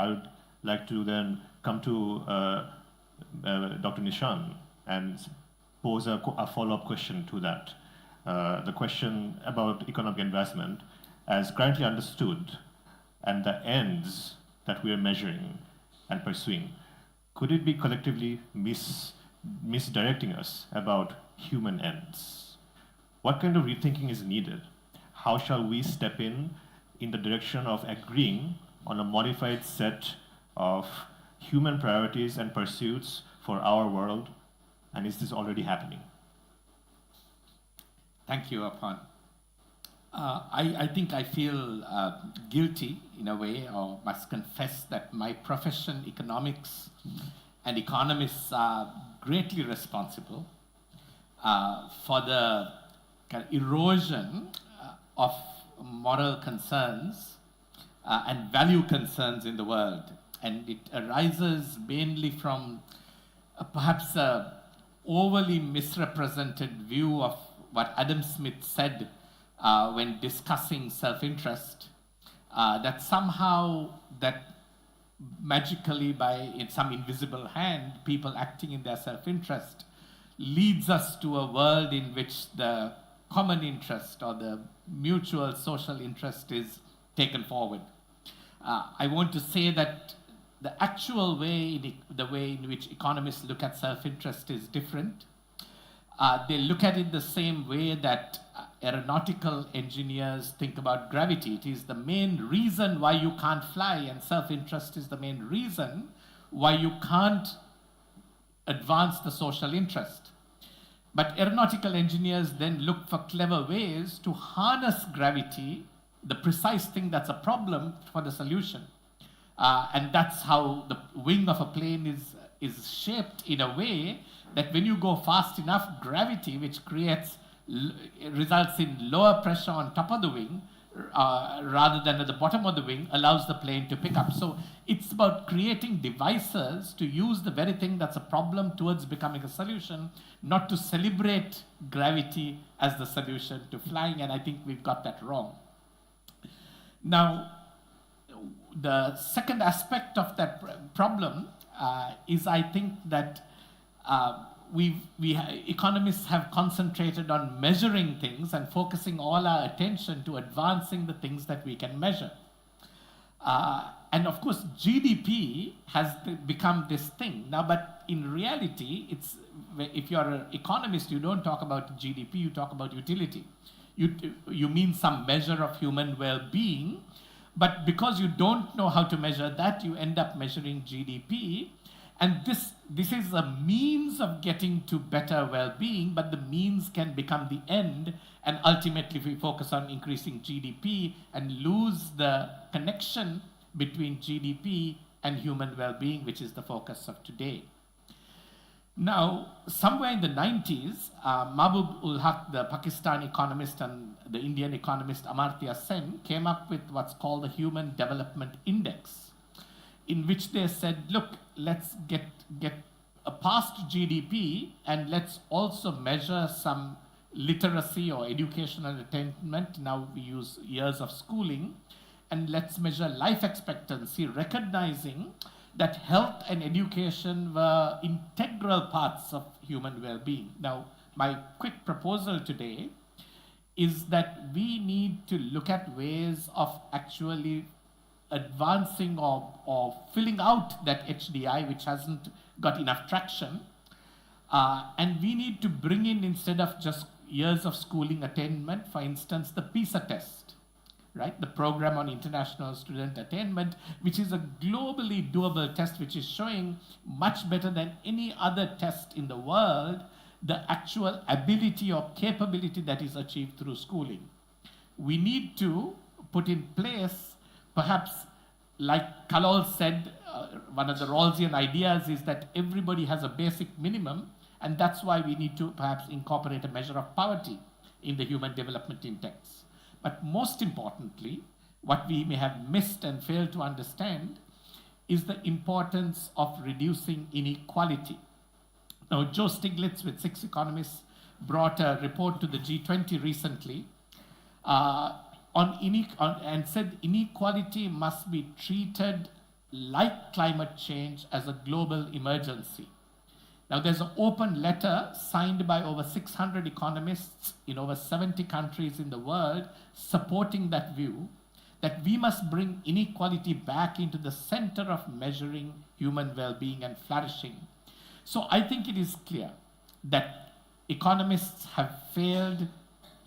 I would like to then come to Dr. Nishan and pose a follow-up question to that. The question about economic advancement as currently understood and the ends that we are measuring and pursuing, could it be collectively misdirecting us about human ends? What kind of rethinking is needed? How shall we step in the direction of agreeing on a modified set of human priorities and pursuits for our world? And is this already happening? Thank you, Apan. I think I feel guilty in a way, or must confess that my profession, economics and economists, are greatly responsible for the kind of erosion of moral concerns and value concerns in the world. And it arises mainly from perhaps a overly misrepresented view of what Adam Smith said when discussing self-interest, that somehow that magically in some invisible hand, people acting in their self-interest leads us to a world in which the common interest or the mutual social interest is taken forward. I want to say that the actual way, the way in which economists look at self-interest is different. They look at it the same way that aeronautical engineers think about gravity. It is the main reason why you can't fly, and self-interest is the main reason why you can't advance the social interest. But aeronautical engineers then look for clever ways to harness gravity, the precise thing that's a problem, for the solution. And that's how the wing of a plane is shaped in a way that when you go fast enough, gravity, which results in lower pressure on top of the wing rather than at the bottom of the wing, allows the plane to pick up. So it's about creating devices to use the very thing that's a problem towards becoming a solution, not to celebrate gravity as the solution to flying, and I think we've got that wrong. Now, the second aspect of that problem is, I think, that economists have concentrated on measuring things and focusing all our attention to advancing the things that we can measure. And of course, GDP has become this thing. Now, but in reality, if you're an economist, you don't talk about GDP, you talk about utility. You mean some measure of human well-being, but because you don't know how to measure that, you end up measuring GDP. And this is a means of getting to better well-being, but the means can become the end. And ultimately, if we focus on increasing GDP and lose the connection between GDP and human well-being, which is the focus of today. Now, somewhere in the 90s, Mahbub ul Haq, the Pakistani economist, and the Indian economist Amartya Sen came up with what's called the Human Development Index, in which they said, look, let's get past GDP and let's also measure some literacy or educational attainment. Now we use years of schooling, and let's measure life expectancy, recognizing that health and education were integral parts of human well-being. Now, my quick proposal today is that we need to look at ways of actually advancing or filling out that HDI, which hasn't got enough traction. And we need to bring in, instead of just years of schooling attainment, for instance, the PISA test, right? The Program on International Student Attainment, which is a globally doable test, which is showing much better than any other test in the world, the actual ability or capability that is achieved through schooling. We need to put in place, perhaps, like Kalol said, one of the Rawlsian ideas is that everybody has a basic minimum, and that's why we need to perhaps incorporate a measure of poverty in the Human Development Index. But most importantly, what we may have missed and failed to understand is the importance of reducing inequality. Now, Joe Stiglitz, with 6 economists, brought a report to the G20 recently and said inequality must be treated like climate change as a global emergency. Now, there's an open letter signed by over 600 economists in over 70 countries in the world supporting that view that we must bring inequality back into the center of measuring human well-being and flourishing. So I think it is clear that economists have failed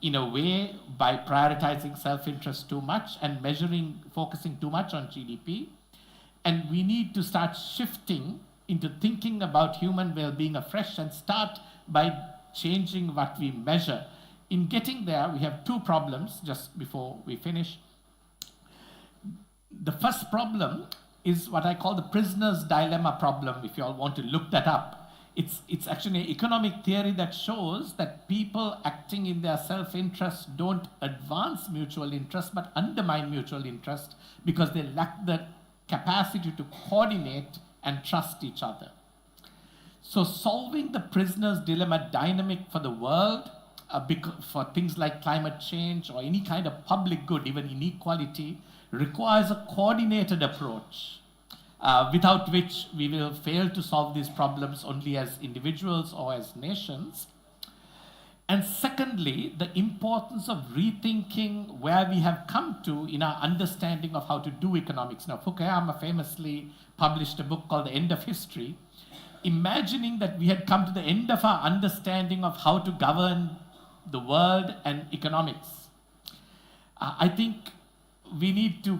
in a way by prioritizing self-interest too much and focusing too much on GDP. And we need to start shifting into thinking about human well-being afresh and start by changing what we measure. In getting there, we have two problems just before we finish. The first problem is what I call the prisoner's dilemma problem, if you all want to look that up. It's actually an economic theory that shows that people acting in their self-interest don't advance mutual interest but undermine mutual interest because they lack the capacity to coordinate and trust each other. So solving the prisoner's dilemma dynamic for the world, for things like climate change or any kind of public good, even inequality, requires a coordinated approach, without which we will fail to solve these problems only as individuals or as nations. And secondly, the importance of rethinking where we have come to in our understanding of how to do economics. Now, Fukuyama famously published a book called The End of History, imagining that we had come to the end of our understanding of how to govern the world and economics. I think we need to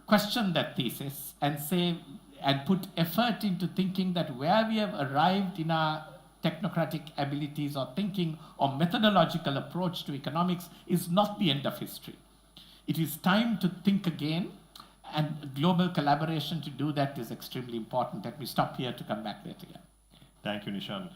question that thesis and put effort into thinking that where we have arrived in our technocratic abilities or thinking or methodological approach to economics is not the end of history. It is time to think again, and global collaboration to do that is extremely important. Let me stop here to come back later. Thank you, Nishan.